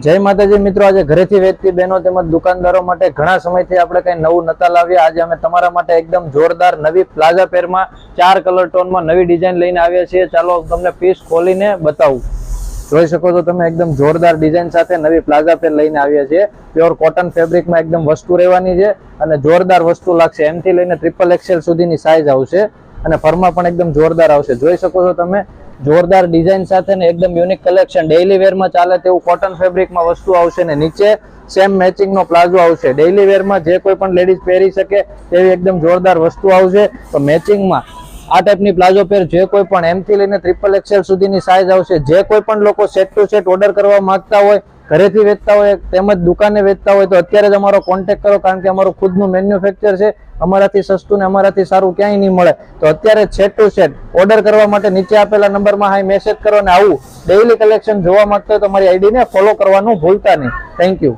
જય માતાજી મિત્રો, આજે ઘરેથી વેચતી બહેનો તેમજ દુકાનદારો માટે ઘણા સમયથી આપણે કઈ નવું નતા લાવ્યા. આજે અમે તમારા માટે એકદમ જોરદાર નવી પ્લાઝા પેરમાં 4 કલર ટોનમાં નવી ડિઝાઇન લઈને આવ્યા છીએ. ચાલો તમને પીસ ખોલીને બતાવું. જોઈ શકો છો તમે, એકદમ જોરદાર ડિઝાઇન સાથે નવી પ્લાઝા પેર લઈને આવ્યા છીએ. પ્યોર કોટન ફેબ્રિકમાં એકદમ વસ્તુ રહેવાની છે અને જોરદાર વસ્તુ લાગશે. M થી લઈને XXL સુધીની સાઈઝ આવશે અને ફરમાં પણ એકદમ જોરદાર આવશે. જોઈ શકો છો તમે, જોરદાર ડિઝાઇન સાથે ને એકદમ યુનિક કલેક્શન. ડેઇલી વેરમાં ચાલે તેવું કોટન ફેબ્રિકમાં વસ્તુ આવશે ને નીચે સેમ મેચિંગ નો પ્લાઝો આવશે. ડેઇલી વેરમાં જે કોઈ પણ લેડીઝ પહેરી શકે તેવી એકદમ જોરદાર વસ્તુ આવશે. તો મેચિંગમાં આ ટાઈપની પ્લાઝો પેર જે કોઈ પણ M થી લઈને XXL સુધીની સાઈઝ આવશે. જે કોઈ પણ લોકો સેટ ટુ સેટ ઓર્ડર કરવા માંગતા હોય, ઘરેથી વેચતા હોય તેમજ દુકાને વેચતા હોય તો અત્યારે જ અમારો કોન્ટેક્ટ કરો, કારણ કે અમારું ખુદનું મેન્યુફેક્ચર છે. અમારાથી સસ્તું ને અમારાથી સારું ક્યાંય નહીં મળે. તો અત્યારે સેટ ટુ સેટ ઓર્ડર કરવા માટે નીચે આપેલા નંબરમાં હાઈ મેસેજ કરો અને આવું ડેઇલી કલેક્શન જોવા માંગતા હોય તો અમારી આઈડીને ફોલો કરવાનું ભૂલતા નહીં. Thank you.